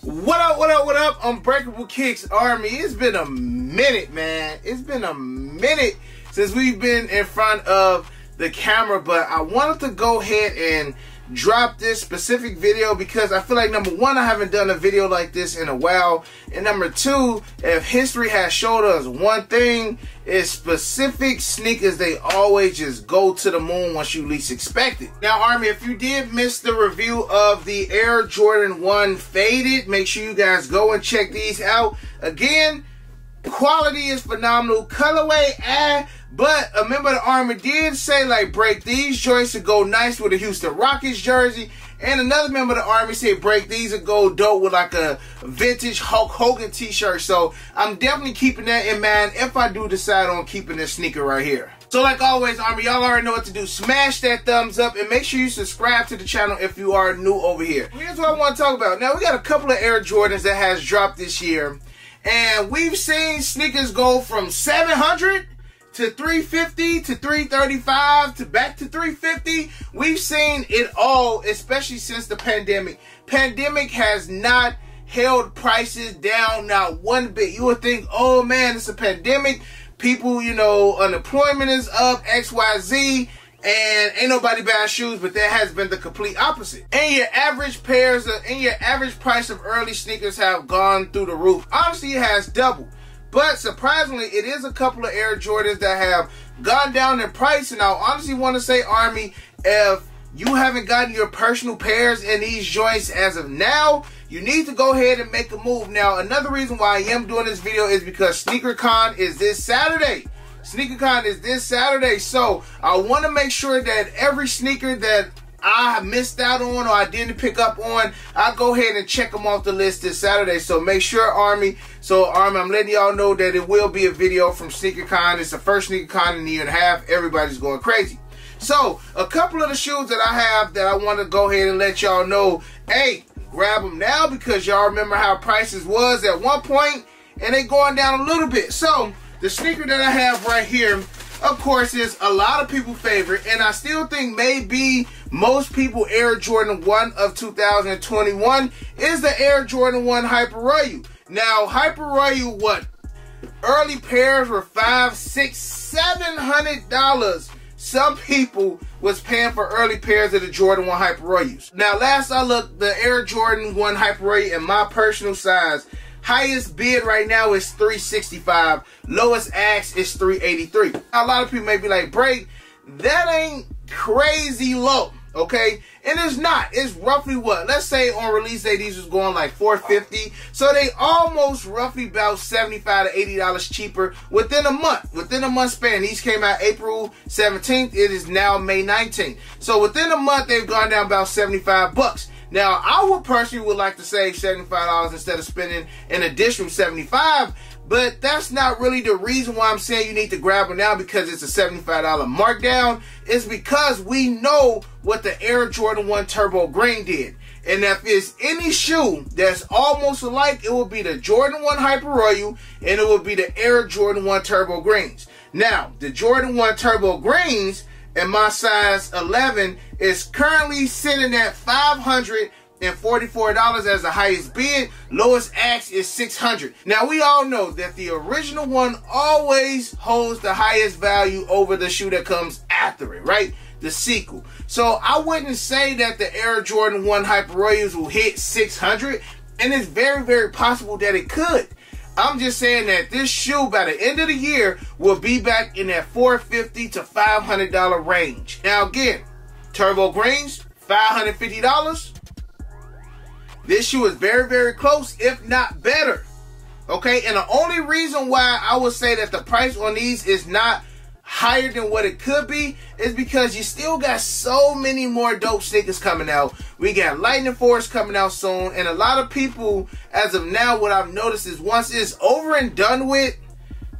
What up, what up, what up, Unbreakable Kicks Army? It's been a minute, man. It's been a minute since we've been in front of the camera, but I wanted to go ahead and drop this specific video because I feel like, number one, I haven't done a video like this in a while, and number two, if history has showed us one thing, is specific sneakers, they always just go to the moon once you least expect it. Now, Army, if you did miss the review of the Air Jordan 1 Faded, make sure you guys go and check these out. Again, quality is phenomenal, colorway, but a member of the Army did say, like, break these joints to go nice with a Houston Rockets jersey, and another member of the Army said break these to go dope with like a vintage Hulk Hogan t-shirt. So I'm definitely keeping that in mind if I do decide on keeping this sneaker right here. So like always, Army, y'all already know what to do. Smash that thumbs up and make sure you subscribe to the channel if you are new over here. Here's what I want to talk about. Now, we got a couple of Air Jordans that has dropped this year, and we've seen sneakers go from 700 to 350 to 335 to back to 350. We've seen it all, especially since the pandemic. Pandemic has not held prices down, not one bit. You would think, oh man, it's a pandemic. People, you know, unemployment is up, XYZ, and ain't nobody buying shoes, but that has been the complete opposite. And your average pairs of, and your average price of early sneakers have gone through the roof. Honestly, it has doubled. But surprisingly, it is a couple of Air Jordans that have gone down in price. And I honestly want to say, Army, if you haven't gotten your personal pairs in these joints as of now, you need to go ahead and make a move. Now, another reason why I am doing this video is because SneakerCon is this Saturday. SneakerCon is this Saturday. So I want to make sure that every sneaker that I missed out on or I didn't pick up on, I'll go ahead and check them off the list this Saturday. So make sure, Army. So, Army, I'm letting y'all know that it will be a video from SneakerCon. It's the first SneakerCon in a year and a half. Everybody's going crazy. So, a couple of the shoes that I have that I want to go ahead and let y'all know, hey, grab them now because y'all remember how prices was at one point, and they going down a little bit. So, the sneaker that I have right here, of course, is a lot of people's favorite, and I still think maybe most people Air Jordan 1 of 2021 is the Air Jordan 1 Hyper Royal. Now, Hyper Royal, what? Early pairs were $500, $600, $700. Some people was paying for early pairs of the Jordan 1 Hyper Royals. Now, last I looked, the Air Jordan 1 Hyper Royal in my personal size, highest bid right now is $365. Lowest ask is $383. A lot of people may be like, Break, that ain't crazy low, okay? And it's not. It's roughly what? Let's say on release day, these was going like $450. So they almost roughly about $75 to $80 cheaper within a month. Within a month span. These came out April 17th. It is now May 19th. So within a month, they've gone down about 75 bucks. Now, I would personally would like to save $75 instead of spending an additional $75, but that's not really the reason why I'm saying you need to grab them now because it's a $75 markdown. It's because we know what the Air Jordan 1 Turbo Green did. And if it's any shoe that's almost alike, it will be the Jordan 1 Hyper Royal and it will be the Air Jordan 1 Turbo Greens. Now, the Jordan 1 Turbo Greens in my size 11 is currently sitting at $544 as the highest bid. Lowest ask is $600. Now, we all know that the original one always holds the highest value over the shoe that comes after it, right? The sequel. So I wouldn't say that the Air Jordan 1 Hyper Royals will hit $600, and it's very, very possible that it could. I'm just saying that this shoe by the end of the year will be back in that $450 to $500 range. Now again, Turbo Greens, $550. This shoe is very, very close, if not better. Okay, and the only reason why I would say that the price on these is not higher than what it could be is because you still got so many more dope sneakers coming out. We got Lightning Force coming out soon, and a lot of people, as of now, what I've noticed is once it's over and done with,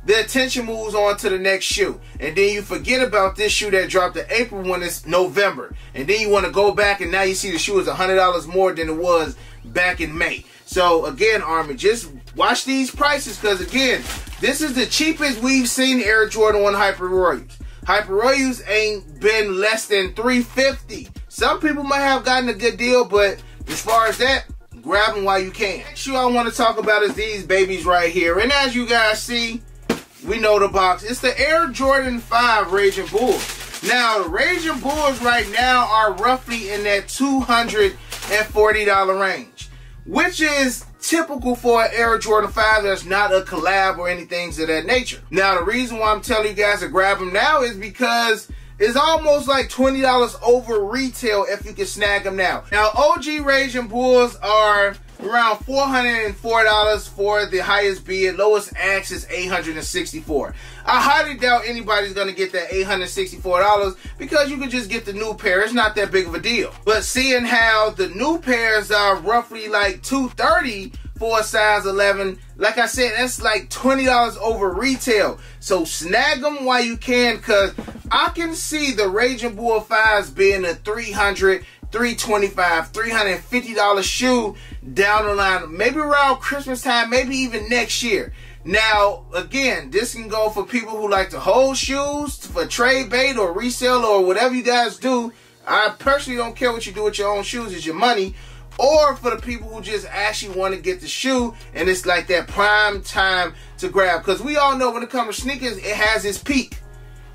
the attention moves on to the next shoe. And then you forget about this shoe that dropped in April when it's November. And then you want to go back and now you see the shoe is $100 more than it was back in May. So again, Army, just watch these prices because again, this is the cheapest we've seen Air Jordan 1 Hyper Royals. Hyper Royals ain't been less than $350. Some people might have gotten a good deal, but as far as that, grab them while you can. Next shoe I want to talk about is these babies right here. And as you guys see, we know the box. It's the Air Jordan 5 Raging Bulls. Now, the Raging Bulls right now are roughly in that $240 range, which is typical for an Air Jordan 5 that's not a collab or anything of that nature. Now, the reason why I'm telling you guys to grab them now is because it's almost like $20 over retail if you can snag them now. Now, OG Raging Bulls are around $404 for the highest bid. Lowest ask is $864. I highly doubt anybody's gonna get that $864 because you can just get the new pair. It's not that big of a deal. But seeing how the new pairs are roughly like $230 for a size 11, like I said, that's like $20 over retail. So snag them while you can, because I can see the Raging Bull 5s being a $300, $325, $350 shoe down the line, maybe around Christmas time, maybe even next year. Now, again, this can go for people who like to hold shoes, for trade bait or resale or whatever you guys do. I personally don't care what you do with your own shoes, it's your money. Or for the people who just actually want to get the shoe and it's like that prime time to grab. Because we all know when it comes to sneakers, it has its peak.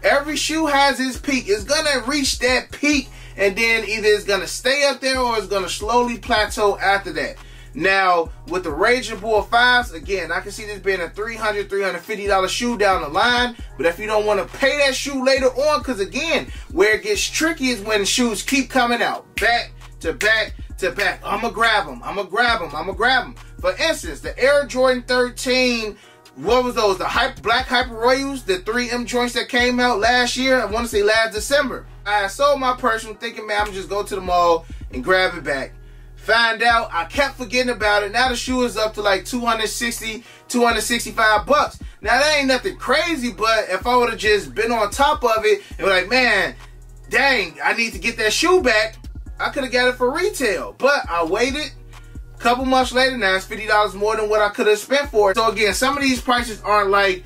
Every shoe has its peak. It's going to reach that peak and then either it's going to stay up there or it's going to slowly plateau after that. Now, with the Raging Bull 5s, again, I can see this being a $300, $350 shoe down the line. But if you don't want to pay that shoe later on, because again, where it gets tricky is when shoes keep coming out. Back to back to back. I'm going to grab them. I'm going to grab them. I'm going to grab them. For instance, the Air Jordan 13, what was those? The Black Hyper Royals, the 3M joints that came out last year. I want to say last December. I sold my personal thinking, man, I'm going to just go to the mall and grab it back. Find out, I kept forgetting about it. Now the shoe is up to like $260, $265. Now that ain't nothing crazy, but if I would have just been on top of it and be like, man, dang, I need to get that shoe back, I could have got it for retail. But I waited. A couple months later, now it's $50 more than what I could have spent for it. So again, some of these prices aren't like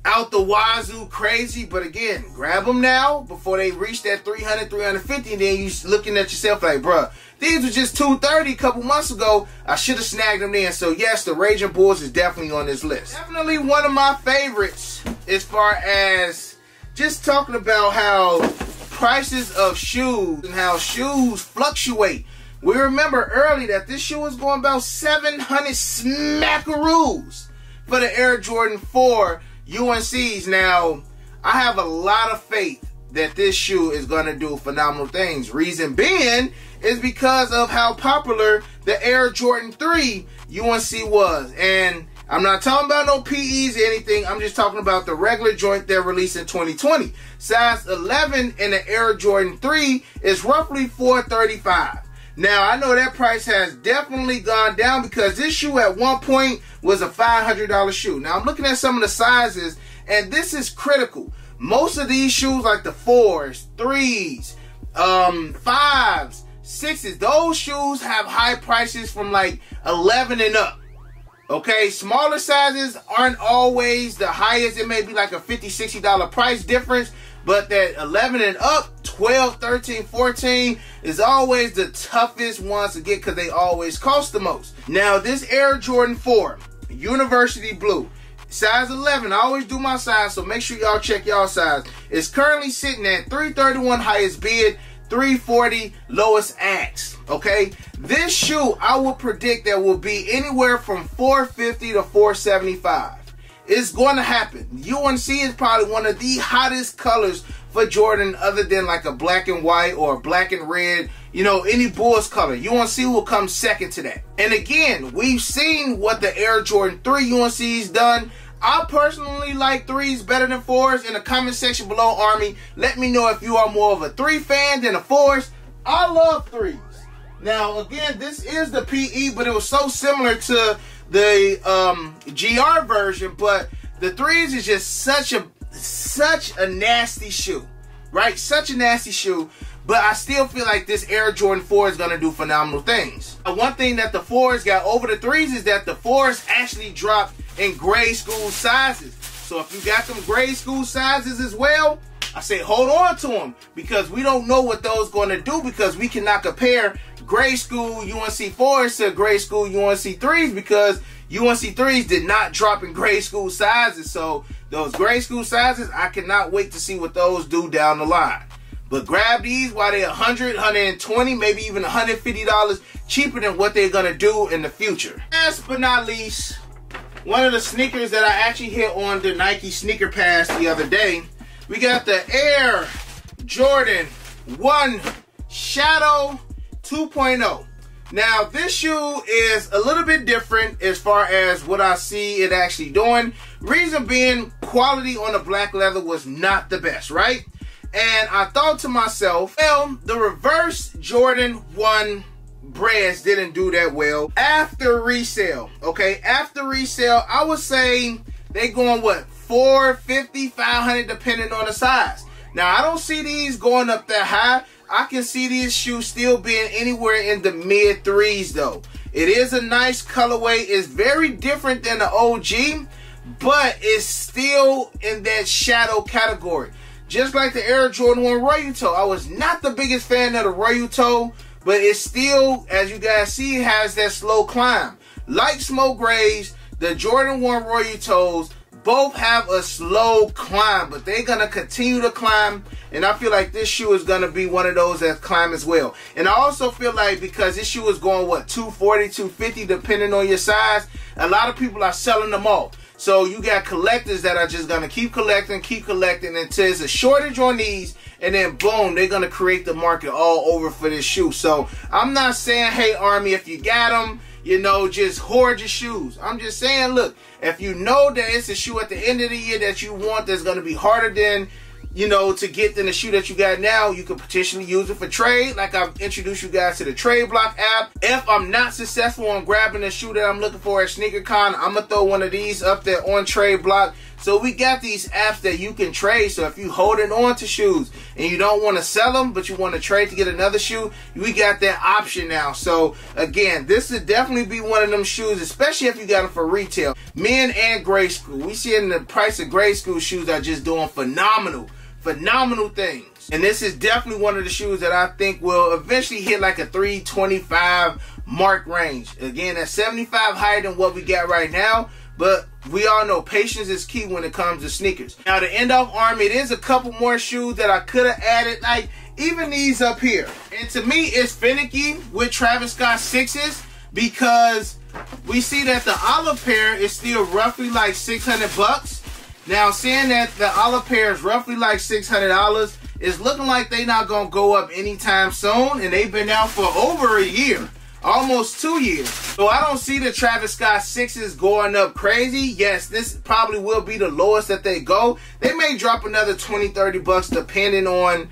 out the wazoo crazy, but again, grab them now before they reach that $300, $350, and then you looking at yourself like, bruh, these were just $230 a couple months ago. I should have snagged them then. So yes, the Raging Bulls is definitely on this list. Definitely one of my favorites as far as just talking about how prices of shoes and how shoes fluctuate. We remember early that this shoe was going about 700 smackaroos for the Air Jordan 4 UNCs. Now, I have a lot of faith that this shoe is going to do phenomenal things. Reason being is because of how popular the Air Jordan 3 UNC was. And I'm not talking about no PEs or anything. I'm just talking about the regular joint that released in 2020. Size 11 in the Air Jordan 3 is roughly $435. Now, I know that price has definitely gone down because this shoe at one point was a $500 shoe. Now, I'm looking at some of the sizes, and this is critical. Most of these shoes, like the 4s, 3s, 5s, 6s, those shoes have high prices from like 11 and up. Okay, smaller sizes aren't always the highest. It may be like a $50, $60 price difference, but that 11 and up, 12, 13, 14 is always the toughest ones to get because they always cost the most. Now, this Air Jordan 4, University Blue, size 11, I always do my size, so make sure y'all check y'all size. It's currently sitting at $331 highest bid, $340 lowest ask. Okay, this shoe I will predict that will be anywhere from $450 to $475. It's going to happen. UNC is probably one of the hottest colors for Jordan, other than like a black and white or black and red. You know, any Bulls color. UNC will come second to that. And again, we've seen what the Air Jordan 3 UNC's done. I personally like 3s better than 4s. In the comment section below, Army, let me know if you are more of a 3 fan than a 4s. I love 3s. Now, again, this is the PE, but it was so similar to the GR version. But the 3s is just such a nasty shoe, right? Such a nasty shoe. But I still feel like this Air Jordan 4 is going to do phenomenal things. One thing that the 4s got over the 3s is that the 4s actually dropped in grade school sizes. So if you got them grade school sizes as well, I say hold on to them, because we don't know what those going to do, because we cannot compare grade school UNC 4s to grade school UNC 3s, because UNC 3s did not drop in grade school sizes. So those grade school sizes, I cannot wait to see what those do down the line. But grab these while they're $100, $120, maybe even $150 cheaper than what they're gonna do in the future. Last but not least, one of the sneakers that I actually hit on the Nike Sneaker Pass the other day, we got the Air Jordan 1 Shadow 2.0. Now, this shoe is a little bit different as far as what I see it actually doing. Reason being, quality on the black leather was not the best, right? And I thought to myself, well, the reverse Jordan 1 brands didn't do that well after resale, okay? After resale, I would say they going, what, $450, $500, depending on the size. Now, I don't see these going up that high. I can see these shoes still being anywhere in the mid threes, though. It is a nice colorway. It's very different than the OG, but it's still in that shadow category. Just like the Air Jordan 1 Royal Toe. I was not the biggest fan of the Royal Toe, but it still, as you guys see, has that slow climb. Like Smoke Grays, the Jordan 1 Royal Toes both have a slow climb, but they're going to continue to climb, and I feel like this shoe is going to be one of those that climb as well. And I also feel like because this shoe is going, what, $240, $250, depending on your size, a lot of people are selling them off. So you got collectors that are just going to keep collecting until it's a shortage on these, and then boom, they're going to create the market all over for this shoe. So I'm not saying, hey, Army, if you got them, you know, just hoard your shoes. I'm just saying, look, if you know that it's a shoe at the end of the year that you want that's going to be harder than, you know, to get than the shoe that you got now, you could potentially use it for trade. Like I've introduced you guys to the Trade Block app. If I'm not successful on grabbing the shoe that I'm looking for at SneakerCon, I'm going to throw one of these up there on Trade Block. So we got these apps that you can trade. So if you holding on to shoes and you don't want to sell them, but you want to trade to get another shoe, we got that option now. So again, this would definitely be one of them shoes, especially if you got them for retail. Men and grade school. We seeing the price of grade school shoes are just doing phenomenal things. And this is definitely one of the shoes that I think will eventually hit like a 325 mark range. Again, that's 75 higher than what we got right now. But we all know patience is key when it comes to sneakers. Now, to end off, Army, it is a couple more shoes that I could have added, like even these up here. And to me, it's finicky with Travis Scott 6s because we see that the olive pair is still roughly like 600 bucks. Now, seeing that the olive pair is roughly like $600, it's looking like they're not going to go up anytime soon. And they've been out for over a year. Almost 2 years. So I don't see the Travis Scott 6s going up crazy. Yes, this probably will be the lowest that they go. They may drop another 20, 30 bucks depending on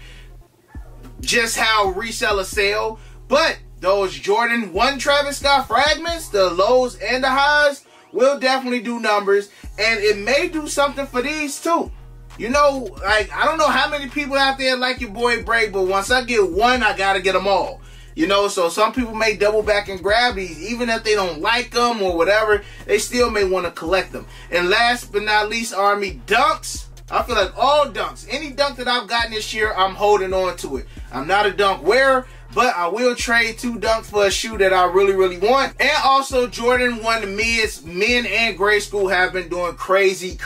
just how resellers sell. But those Jordan 1 Travis Scott fragments, the lows and the highs, will definitely do numbers. And it may do something for these too. You know, like, I don't know how many people out there like your boy Bray, but once I get one, I gotta get them all. You know, so some people may double back and grab these. Even if they don't like them or whatever, they still may want to collect them. And last but not least, Army, dunks. I feel like all dunks. Any dunk that I've gotten this year, I'm holding on to it. I'm not a dunk wearer, but I will trade 2 dunks for a shoe that I really, really want. And also, Jordan 1 mids, men and grade school have been doing crazy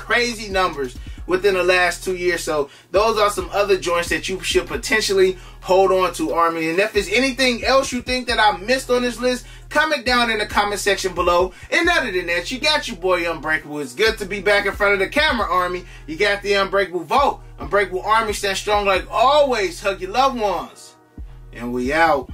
numbers within the last 2 years. So those are some other joints that you should potentially hold on to, Army. And if there's anything else you think that I missed on this list, comment down in the comment section below. And other than that, you got your boy Unbreakable. It's good to be back in front of the camera, Army. You got the Unbreakable vote. Unbreakable Army, stand strong like always. Hug your loved ones. And we out.